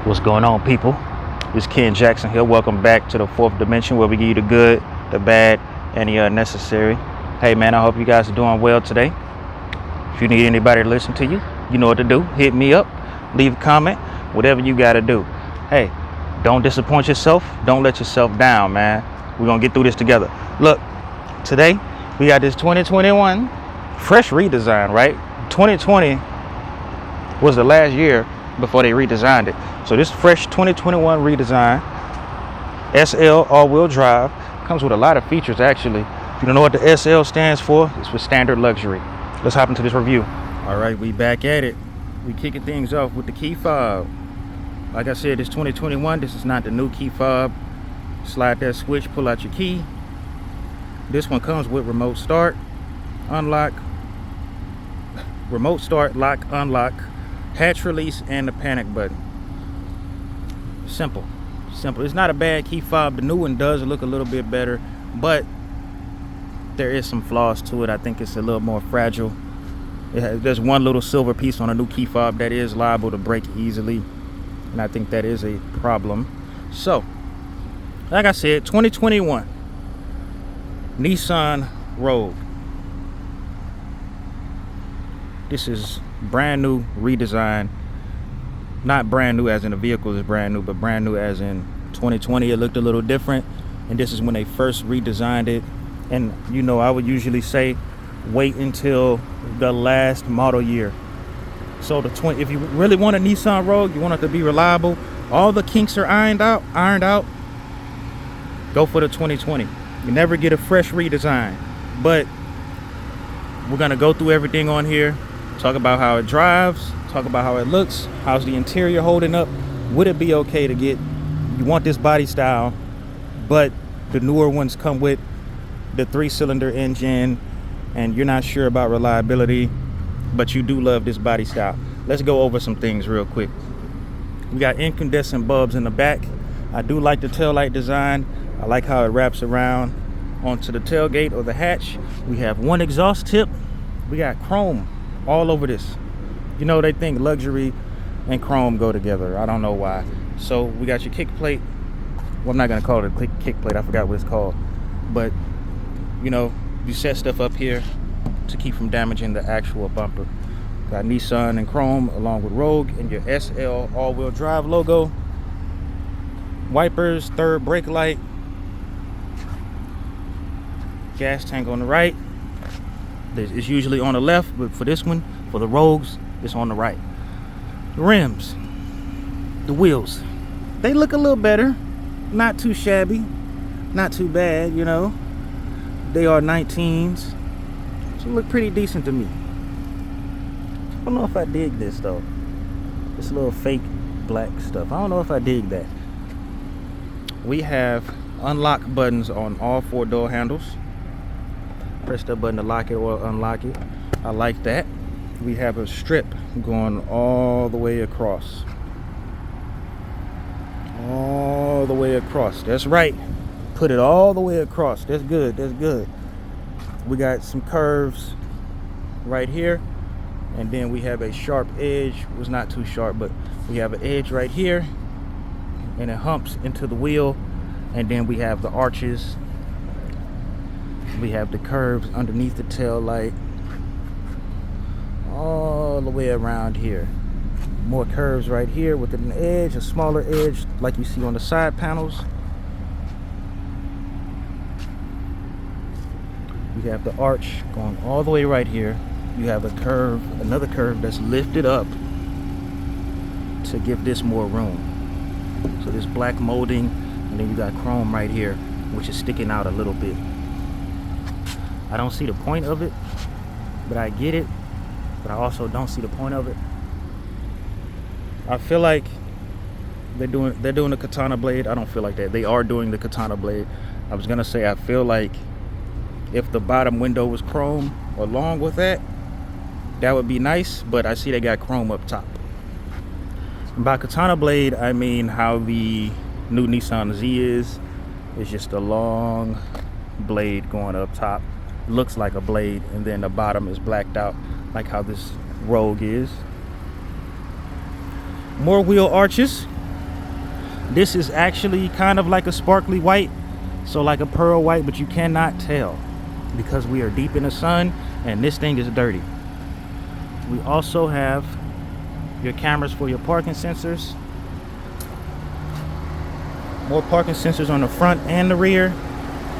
What's going on, people? It's Ken Jackson here. Welcome back to the fourth dimension, where we give you the good, the bad, and the unnecessary. Hey man, I hope you guys are doing well today. If you need anybody to listen to you, you know what to do. Hit me up, leave a comment, whatever you got to do. Hey, don't disappoint yourself. Don't let yourself down, man. We're going to get through this together. Look, today we got this 2021 fresh redesign, right? 2020 was the last year before they redesigned it. So this fresh 2021 redesign, SL all-wheel drive, comes with a lot of features actually. If you don't know what the SL stands for, it's for standard luxury. Let's hop into this review. All right, we back at it. We kicking things off with the key fob. Like I said, it's 2021. This is not the new key fob. Slide that switch, pull out your key. This one comes with remote start, unlock, remote start, lock, unlock, hatch release, and the panic button. Simple. It's not a bad key fob. The new one does look a little bit better, but there is some flaws to it. I think it's a little more fragile. There's one little silver piece on a new key fob that is liable to break easily, and I think that is a problem. So, like I said, 2021 Nissan Rogue. This is brand new redesign. Not brand new as in the vehicle is brand new, but brand new as in 2020 it looked a little different, and this is when they first redesigned it. And you know, I would usually say wait until the last model year. So if you really want a Nissan Rogue, you want it to be reliable, all the kinks are ironed out, go for the 2020. You never get a fresh redesign, but we're gonna go through everything on here, talk about how it drives, talk about how it looks, how's the interior holding up. Would it be okay to get, you want this body style, but the newer ones come with the 3-cylinder engine and you're not sure about reliability, but you do love this body style. Let's go over some things real quick. We got incandescent bulbs in the back. I do like the taillight design. I like how it wraps around onto the tailgate or the hatch. We have one exhaust tip. We got chrome all over this. You know, they think luxury and chrome go together. I don't know why. So we got your kick plate. Well, I'm not gonna call it a kick plate. I forgot what it's called. But you know, you set stuff up here to keep from damaging the actual bumper. Got Nissan and chrome along with Rogue and your SL all-wheel drive logo. Wipers, third brake light. Gas tank on the right. It's usually on the left, but for this one, for the Rogues, it's on the right. The rims, the wheels, they look a little better. Not too shabby, not too bad, you know. They are 19s, so look pretty decent to me. I don't know if I dig this though. This little fake black stuff. I don't know if I dig that. We have unlock buttons on all 4 door handles. Press that button to lock it or unlock it. I like that. We have a strip going all the way across. All the way across. That's right. Put it all the way across. That's good. That's good. We got some curves right here. And then we have a sharp edge. It was not too sharp, but we have an edge right here. And it humps into the wheel. And then we have the arches. We have the curves underneath the tail light. All the way around here. More curves right here with an edge, a smaller edge like you see on the side panels. We have the arch going all the way right here. You have a curve, another curve that's lifted up to give this more room. So this black molding, and then you got chrome right here, which is sticking out a little bit. I don't see the point of it, but I get it. But I also don't see the point of it. I feel like they're doing the katana blade. I don't feel like that. They are doing the katana blade. I was gonna say I feel like if the bottom window was chrome along with that, that would be nice, but I see they got chrome up top. And by katana blade, I mean how the new Nissan Z is. It's just a long blade going up top. Looks like a blade, and then the bottom is blacked out like how this Rouge is. More wheel arches. This is actually kind of like a sparkly white, so like a pearl white, but you cannot tell because we are deep in the sun and this thing is dirty. We also have your cameras for your parking sensors. More parking sensors on the front and the rear.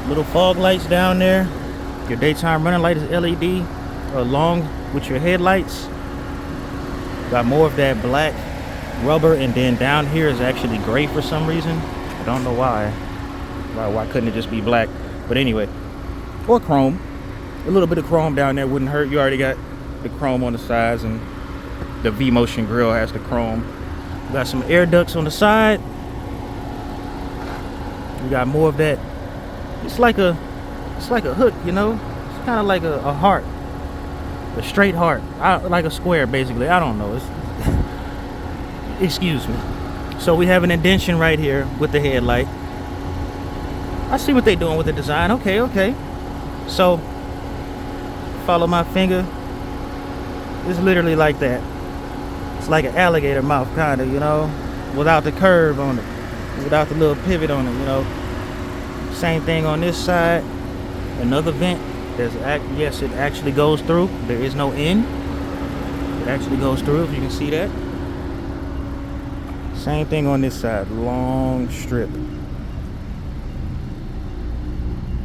Little fog lights down there. Your daytime running light is LED along with your headlights. Got more of that black rubber, and then down here is actually gray for some reason. I don't know why. Why couldn't it just be black? But anyway, or chrome. A little bit of chrome down there wouldn't hurt. You already got the chrome on the sides, and the V-Motion grill has the chrome. We got some air ducts on the side. We got more of that. It's like a hook, you know. It's kind of like a heart, a straight heart, like a square, basically. I don't know. Excuse me. So we have an indentation right here with the headlight. I see what they're doing with the design. Okay. So follow my finger. It's literally like that. It's like an alligator mouth, kind of, you know, without the curve on it, without the little pivot on it, you know. Same thing on this side. Another vent. Yes, it actually goes through. There is no end. It actually goes through, if you can see that. Same thing on this side. Long strip.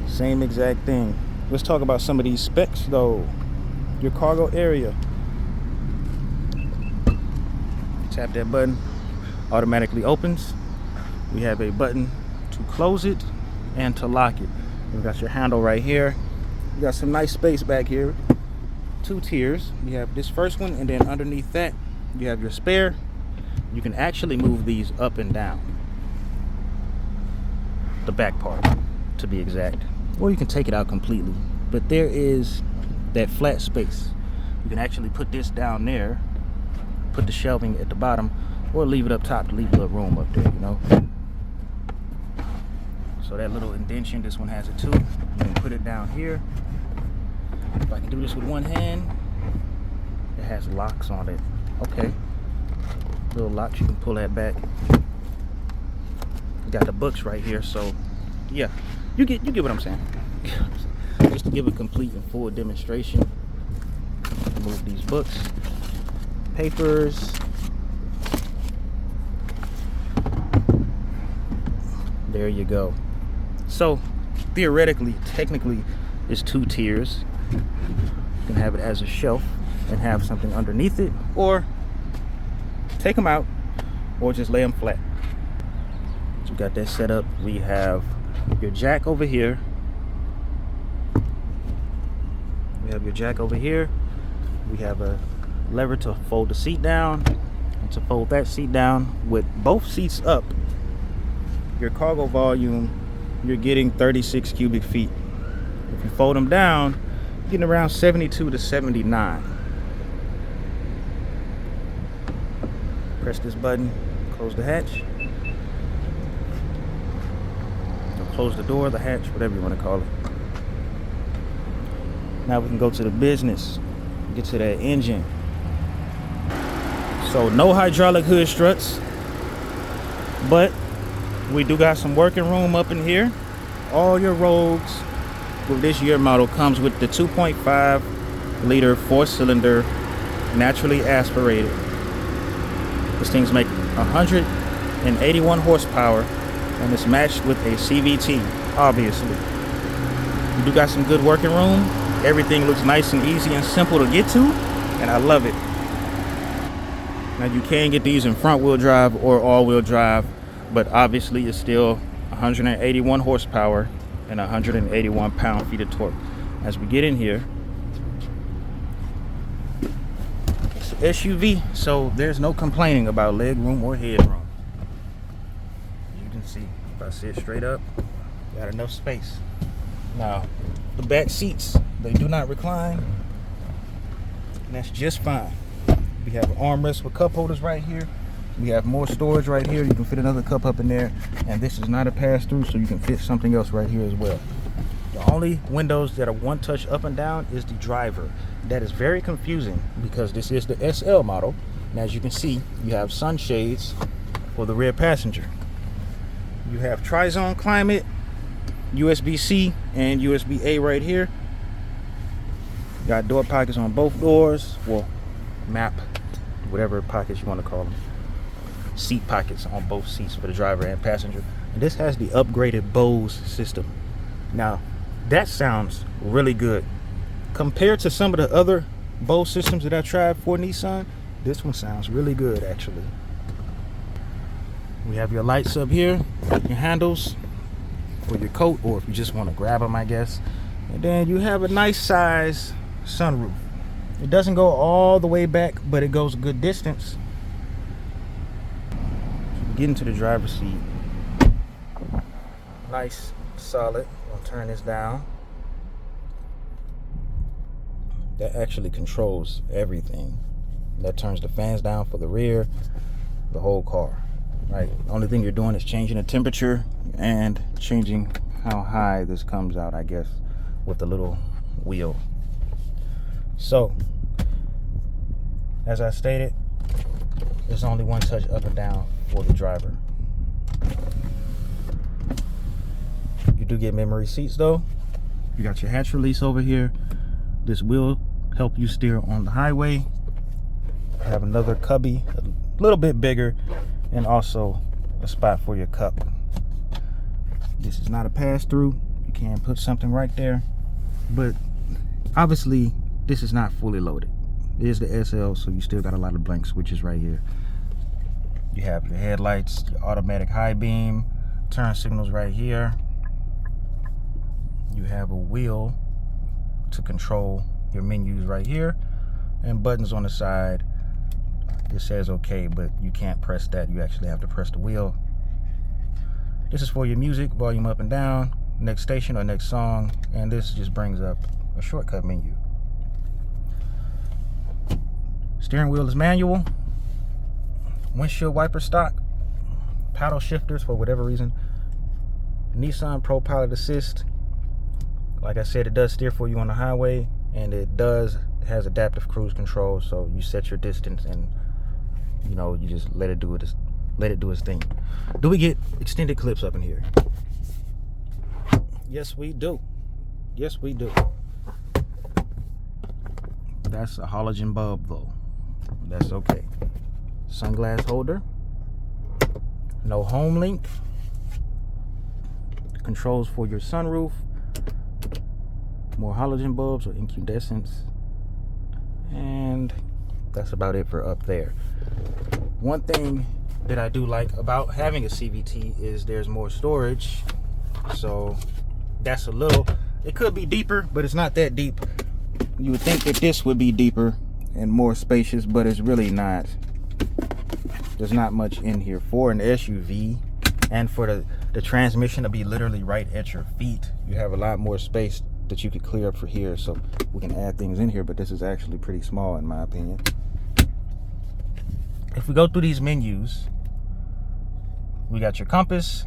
Same exact thing. Let's talk about some of these specs though. Your cargo area. Tap that button, automatically opens. We have a button to close it and to lock it. We've got your handle right here. You got some nice space back here. 2 tiers. You have this first one, and then underneath that you have your spare. You can actually move these up and down, the back part to be exact, or you can take it out completely. But there is that flat space. You can actually put this down there, put the shelving at the bottom, or leave it up top to leave a little room up there, you know. So that little indentation, this one has it too. You can put it down here. If I can do this with one hand, it has locks on it. Okay. Little locks, you can pull that back. You got the books right here, so yeah, you get what I'm saying. Just to give a complete and full demonstration, move these books, papers. There you go. So theoretically, technically, it's 2 tiers. You can have it as a shelf and have something underneath it, or take them out, or just lay them flat. So we got that set up. We have your jack over here. We have your jack over here. We have a lever to fold the seat down, and to fold that seat down with both seats up. Your cargo volume, you're getting 36 cubic feet. If you fold them down, you're getting around 72 to 79. Press this button, close the hatch. Or close the door, the hatch, whatever you want to call it. Now we can go to the business, get to that engine. So no hydraulic hood struts, but we do got some working room up in here. All your Rouges with this year model comes with the 2.5 liter 4-cylinder naturally aspirated. These things make 181 horsepower, and it's matched with a CVT, obviously. You do got some good working room. Everything looks nice and easy and simple to get to, and I love it. Now you can get these in front wheel drive or all wheel drive, but obviously it's still 181 horsepower and 181 pound feet of torque. As we get in here, let's SUV, so there's no complaining about leg room or headroom. You can see, if I sit straight up, got enough space. Now, the back seats, they do not recline, and that's just fine. We have an armrest with cup holders right here. We have more storage right here. You can fit another cup up in there, and this is not a pass-through, so you can fit something else right here as well. The only windows that are one touch up and down is the driver. That is very confusing because this is the SL model, and as you can see, you have sunshades for the rear passenger. You have tri-zone climate, USB-C and USB-A right here. Got door pockets on both doors. Well, map, whatever pockets you want to call them. Seat pockets on both seats for the driver and passenger. And this has the upgraded Bose system. Now, that sounds really good. Compared to some of the other Bose systems that I tried for Nissan, this one sounds really good actually. We have your lights up here, your handles for your coat, or if you just want to grab them, I guess. And then you have a nice size sunroof. It doesn't go all the way back, but it goes a good distance. Get into the driver's seat. Nice, solid. I'll turn this down. That actually controls everything. That turns the fans down for the rear, the whole car. Right. The only thing you're doing is changing the temperature and changing how high this comes out, I guess, with the little wheel. So, as I stated, there's only one touch up and down for the driver. You do get memory seats though. You got your hatch release over here. This will help you steer on the highway. Have another cubby, a little bit bigger, and also a spot for your cup. This is not a pass-through. You can put something right there, but obviously this is not fully loaded. It is the SL, so you still got a lot of blank switches right here. You have your headlights, your automatic high beam, turn signals right here. You have a wheel to control your menus right here, and buttons on the side. It says okay, but you can't press that. You actually have to press the wheel. This is for your music, volume up and down, next station or next song, and this just brings up a shortcut menu. Steering wheel is manual. Windshield wiper stock. Paddle shifters for whatever reason. Nissan Pro Pilot Assist. Like I said, it does steer for you on the highway, and it has adaptive cruise control, so you set your distance and you just let it do its thing. Do we get extended clips up in here? Yes, we do. Yes, we do. That's a halogen bulb though. That's okay. Sunglass holder. No home link. Controls for your sunroof. More halogen bulbs or incandescents. And that's about it for up there. One thing that I do like about having a CVT is there's more storage. So that's it could be deeper, but it's not that deep. You would think that this would be deeper and more spacious, but it's really not. There's not much in here for an SUV, and for the transmission to be literally right at your feet. You have a lot more space that you could clear up for here, so we can add things in here, but this is actually pretty small in my opinion. If we go through these menus, we got your compass,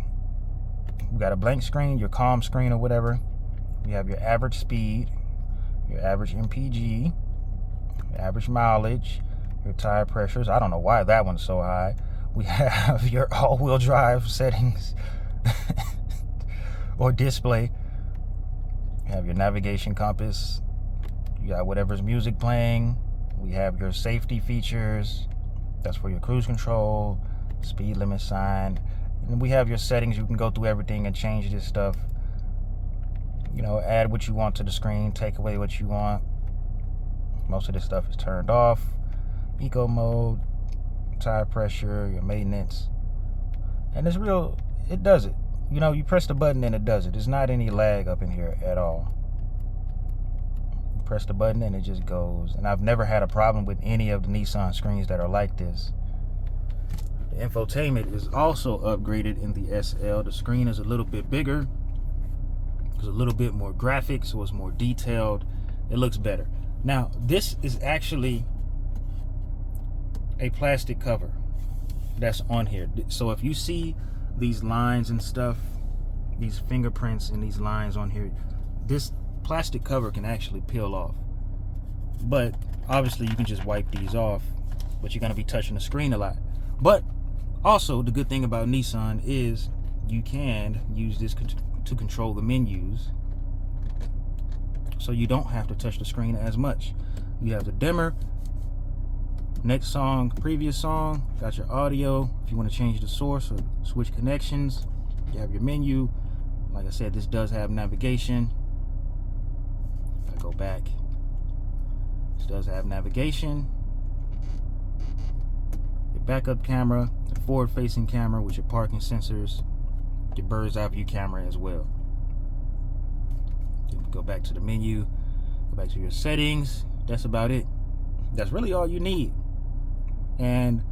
we got a blank screen, your calm screen or whatever. We have your average speed, your average MPG, your average mileage, your tire pressures. I don't know why that one's so high. We have your all-wheel drive settings or display. You have your navigation compass. You got whatever's music playing. We have your safety features. That's for your cruise control, speed limit sign. And we have your settings. You can go through everything and change this stuff. Add what you want to the screen, take away what you want. Most of this stuff is turned off. Eco mode, tire pressure, your maintenance. And it does it. You press the button and it does it. There's not any lag up in here at all. press the button and it just goes. And I've never had a problem with any of the Nissan screens that are like this. The infotainment is also upgraded in the SL. The screen is a little bit bigger. There's a little bit more graphics, so it's more detailed. It looks better. Now, this is actually a plastic cover that's on here. So if you see these lines and stuff, these fingerprints and these lines on here, this plastic cover can actually peel off. But obviously you can just wipe these off, but you're going to be touching the screen a lot. But also the good thing about Nissan is you can use this to control the menus, so you don't have to touch the screen as much. You have the dimmer, next song, previous song, got your audio if you want to change the source or switch connections. You have your menu. Like I said, this does have navigation. If I go back, this does have navigation, your backup camera, the forward-facing camera with your parking sensors, your bird's eye view camera as well. Go back to the menu, go back to your settings. That's about it. That's really all you need. And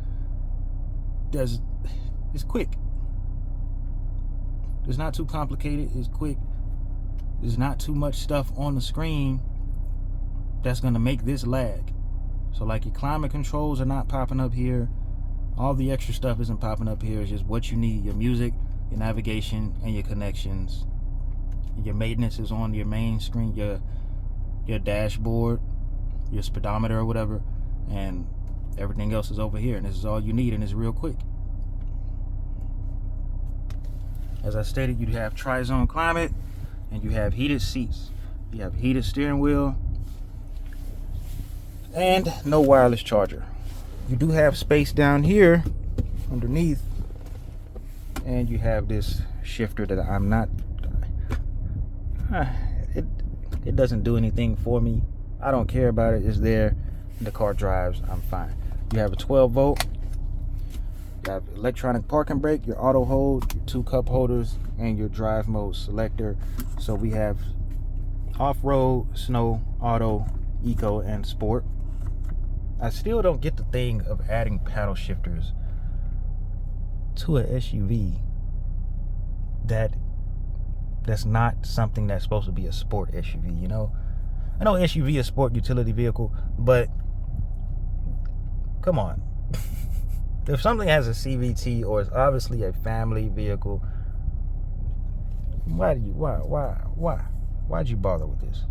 it's quick. It's not too complicated. It's quick. There's not too much stuff on the screen that's gonna make this lag. So like your climate controls are not popping up here. All the extra stuff isn't popping up here. It's just what you need: your music, your navigation, and your connections. Your maintenance is on your main screen, your dashboard, your speedometer or whatever, and everything else is over here. And this is all you need, and it's real quick. As I stated, you have tri-zone climate, and you have heated seats. You have heated steering wheel, and no wireless charger. You do have space down here underneath, and you have this shifter that I'm not, it doesn't do anything for me. I don't care about it. It's there. The car drives. I'm fine. You have a 12 volt. You have electronic parking brake, your auto hold, your 2 cup holders, and your drive mode selector. So we have off-road, snow, auto, eco, and sport. I still don't get the thing of adding paddle shifters to an SUV that's not something that's supposed to be a sport SUV, you know? I know SUV is a sport utility vehicle, but come on. If something has a CVT or is obviously a family vehicle, why'd you bother with this?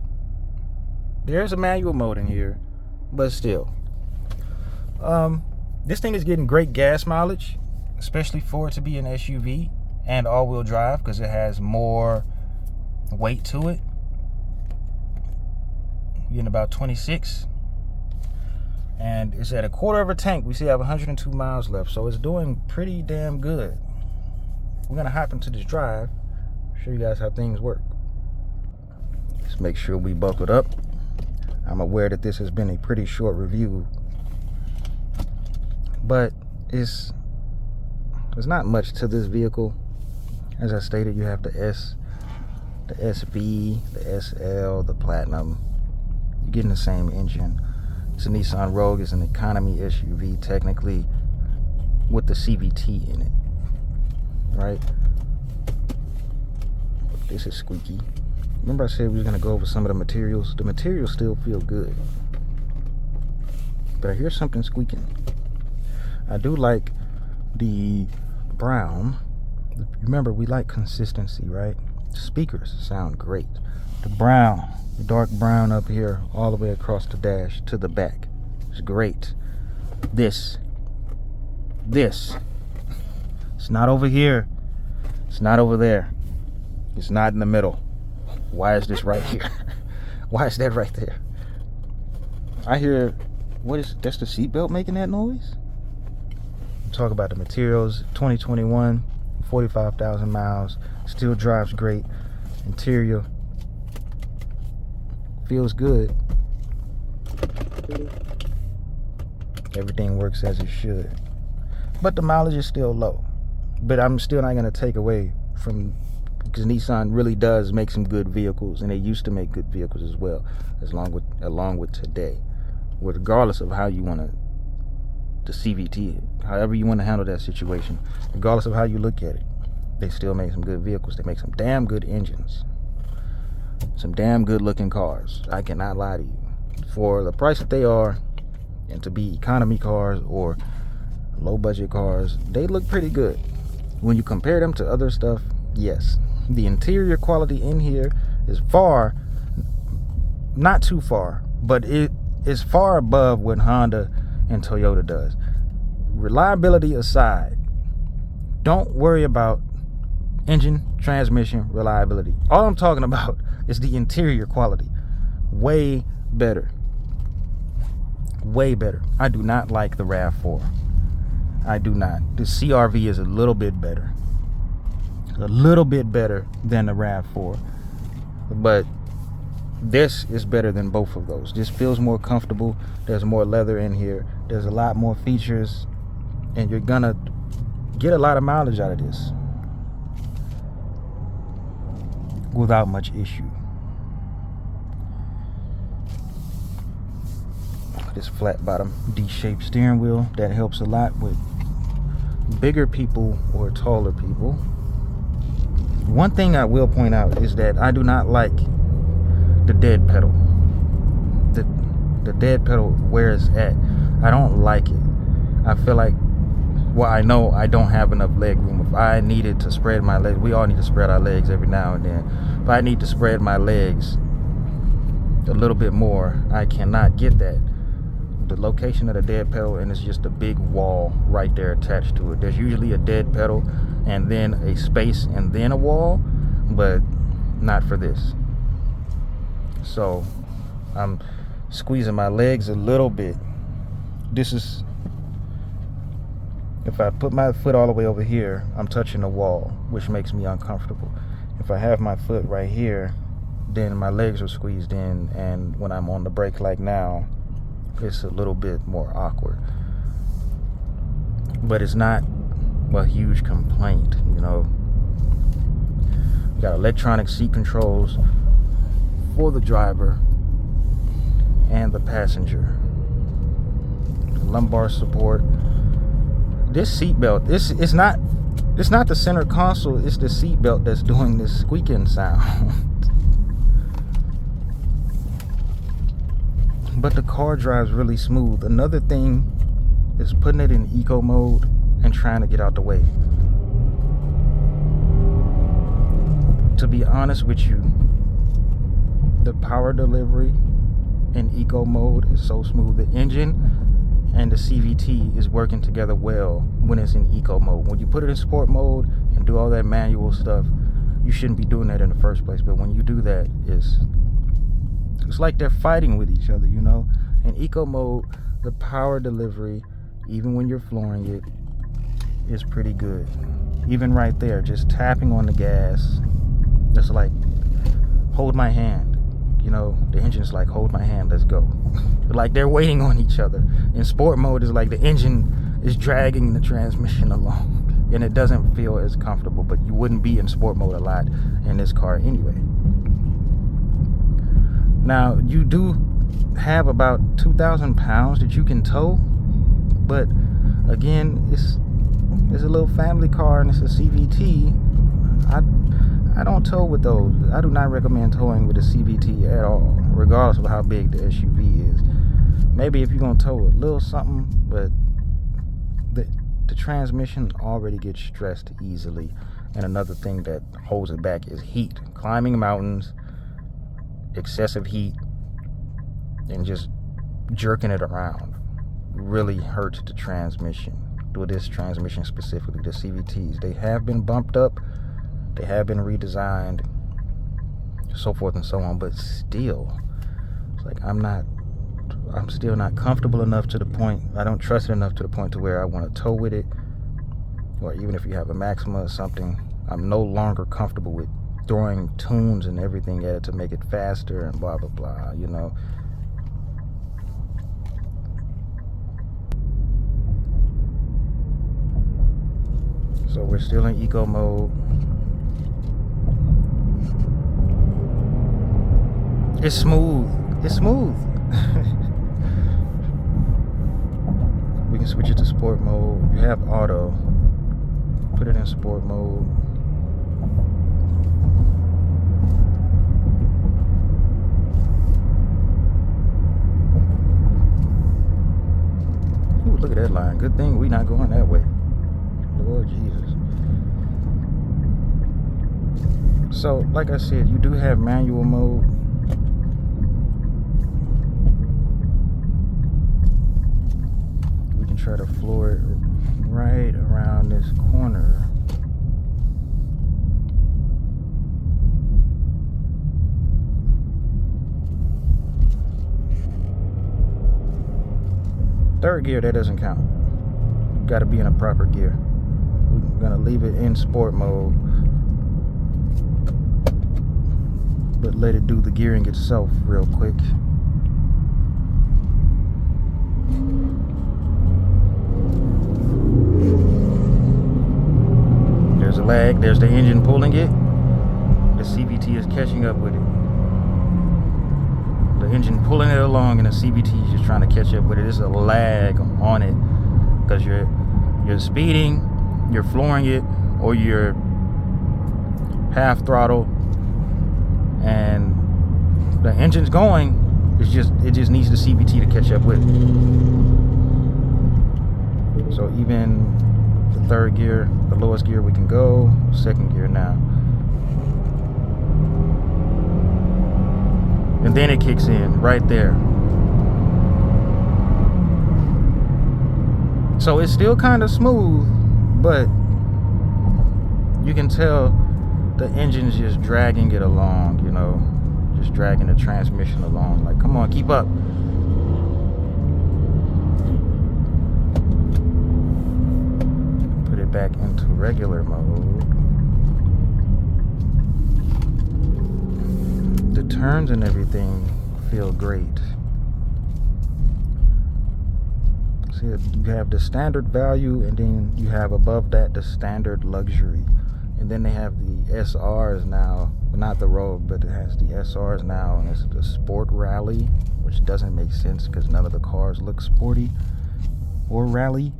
There's a manual mode in here, but still. This thing is getting great gas mileage, especially for it to be an SUV and all-wheel drive, because it has more weight to it. You're getting about 26, and it's at a quarter of a tank. We still have 102 miles left, so it's doing pretty damn good. We're gonna hop into this drive, show you guys how things work. Let's make sure we buckled up. I'm aware that this has been a pretty short review, but there's not much to this vehicle. As I stated, you have the S, the SV, the SL, the Platinum. You're getting the same engine. It's a Nissan Rogue. It's an economy SUV technically with the CVT in it, right? This is squeaky. Remember I said we were gonna go over some of the materials? The materials still feel good, but I hear something squeaking. I do like the brown. Remember, we like consistency, right? Speakers sound great. The brown, the dark brown up here, all the way across the dash to the back. It's great. This. It's not over here. It's not over there. It's not in the middle. Why is this right here? Why is that right there? I hear, that's the seatbelt making that noise? Talk about the materials. 2021, 45,000 miles, still drives great. Interior feels good. Everything works as it should, but the mileage is still low. But I'm still not going to take away from because Nissan really does make some good vehicles, and they used to make good vehicles as well, along with today. Regardless of how you want to, the CVT, however you want to handle that situation, regardless of how you look at it, they still make some good vehicles. They make some damn good engines, some damn good looking cars. I cannot lie to you. For the price that they are, and to be economy cars or low budget cars, they look pretty good. When you compare them to other stuff, yes, the interior quality in here is far, not too far, but it is far above what Honda and Toyota does. Reliability aside, don't worry about engine, transmission, reliability. All I'm talking about is the interior quality. Way better. Way better. I do not like the RAV4. I do not. The CRV is a little bit better. A little bit better than the RAV4. But this is better than both of those. This feels more comfortable. There's more leather in here. There's a lot more features, and you're gonna get a lot of mileage out of this without much issue. This flat bottom D-shaped steering wheel, that helps a lot with bigger people or taller people. One thing I will point out is that I do not like the dead pedal. The dead pedal where it's at, I don't like it. I feel like, well, I know I don't have enough leg room. If I needed to spread my legs, we all need to spread our legs every now and then. If I need to spread my legs a little bit more, I cannot get that. The location of the dead pedal, and it's just a big wall right there attached to it. There's usually a dead pedal and then a space and then a wall, but not for this. So I'm squeezing my legs a little bit. This is, if I put my foot all the way over here, I'm touching the wall, which makes me uncomfortable. If I have my foot right here, then my legs are squeezed in, and when I'm on the brake like now, it's a little bit more awkward. But it's not a huge complaint, you know. You got electronic seat controls for the driver and the passenger. Lumbar support. This seat belt, it's not the center console, it's the seat belt that's doing this squeaking sound. But the car drives really smooth. Another thing is putting it in eco mode and trying to get out the way. To be honest with you, the power delivery in eco mode is so smooth. The engine and the CVT is working together well when it's in eco mode. When you put it in sport mode and do all that manual stuff, you shouldn't be doing that in the first place. But when you do that, it's like they're fighting with each other, you know. In eco mode, the power delivery, even when you're flooring it, is pretty good. Even right there, just tapping on the gas, it's like, hold my hand. You know, the engine's like, hold my hand, let's go. Like they're waiting on each other. In sport mode, it's like the engine is dragging the transmission along, and it doesn't feel as comfortable, but you wouldn't be in sport mode a lot in this car anyway. Now, you do have about 2,000 pounds that you can tow, but again, it's a little family car and it's a CVT. I don't tow with those. I do not recommend towing with a CVT at all, regardless of how big the SUV is. Maybe if you're gonna tow a little something, but the transmission already gets stressed easily. And another thing that holds it back is heat. Climbing mountains, excessive heat, and just jerking it around really hurts the transmission. With this transmission specifically, the CVTs, they have been bumped up, they have been redesigned, so forth and so on, but still, it's like I'm still not comfortable enough to the point, I don't trust it enough to the point to where I want to tow with it. Or even if you have a Maxima or something, I'm no longer comfortable with throwing tunes and everything at it to make it faster and blah blah blah, you know. So we're still in eco mode. It's smooth. It's smooth. We can switch it to sport mode. You have auto. Put it in sport mode. Ooh, look at that line. Good thing we not going that way. Lord Jesus. So, like I said, you do have manual mode. We can try to floor it right around this corner. Third gear, that doesn't count. You got to be in a proper gear. We're gonna leave it in sport mode, but let it do the gearing itself real quick. There's a lag. There's the engine pulling it. The CVT is catching up with it. The engine pulling it along, and the CVT is just trying to catch up with it. There's a lag on it because you're speeding, you're flooring it, or you're half throttle, and the engine's going. It just needs the CVT to catch up with it. So even the third gear, the lowest gear we can go, second gear now. And then it kicks in right there. So it's still kind of smooth, but you can tell the engine's just dragging it along, you know, just dragging the transmission along. Like, come on, keep up. Put it back into regular mode. The turns and everything feel great. See, you have the standard value, and then you have above that the standard luxury, and then they have the SRs now. Well, not the Rogue, but it has the SRs now, and it's the Sport Rally, which doesn't make sense because none of the cars look sporty or rally,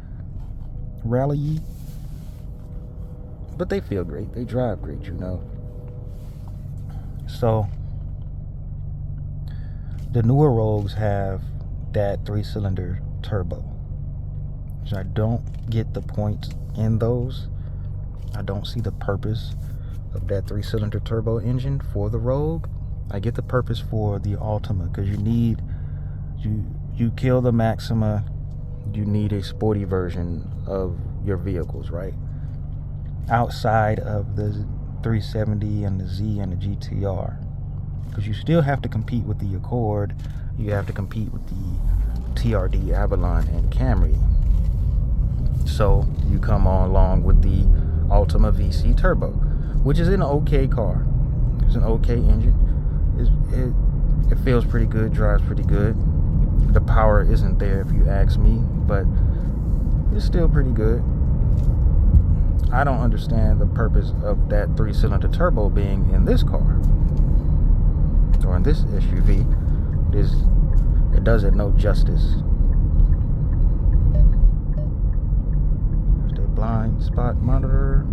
but they feel great. They drive great, you know. So the newer Rogues have that 3-cylinder turbo, which I don't get the points in those. I don't see the purpose of that 3-cylinder turbo engine for the Rogue. I get the purpose for the Ultima, because you kill the Maxima, you need a sporty version of your vehicles, right? Outside of the 370 and the Z and the GTR. Because you still have to compete with the Accord, you have to compete with the TRD, Avalon, and Camry. So you come on along with the Ultima VC Turbo, which is an okay car. It's an okay engine. It feels pretty good, drives pretty good. The power isn't there if you ask me, but it's still pretty good. I don't understand the purpose of that 3-cylinder turbo being in this car or in this SUV. It does it no justice. There's the blind spot monitor.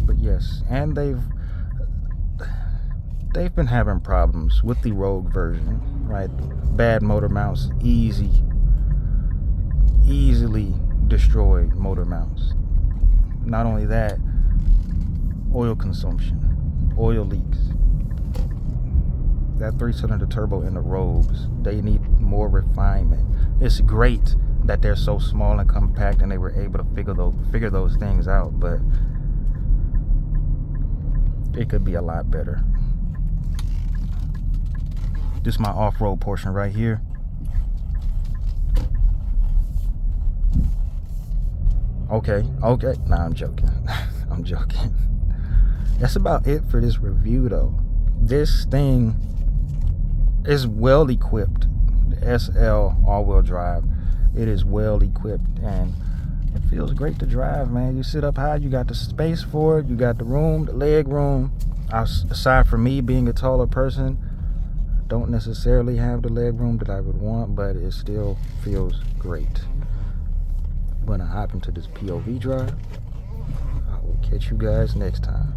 But yes, and they've been having problems with the Rogue version, right? Bad motor mounts, easily destroyed motor mounts. Not only that, oil consumption, oil leaks. That 3-cylinder turbo in the Rogues, they need more refinement. It's great that they're so small and compact and they were able to figure those things out, but it could be a lot better. This is my off-road portion right here. Okay. Nah, I'm joking. I'm joking. That's about it for this review, though. This thing is well equipped. The SL all-wheel drive. It is well equipped, and It feels great to drive, man. You sit up high, you got the space for it, you got the room, the leg room. Aside from me being a taller person, I don't necessarily have the leg room that I would want, but it still feels great. I'm gonna hop into this POV drive. I will catch you guys next time.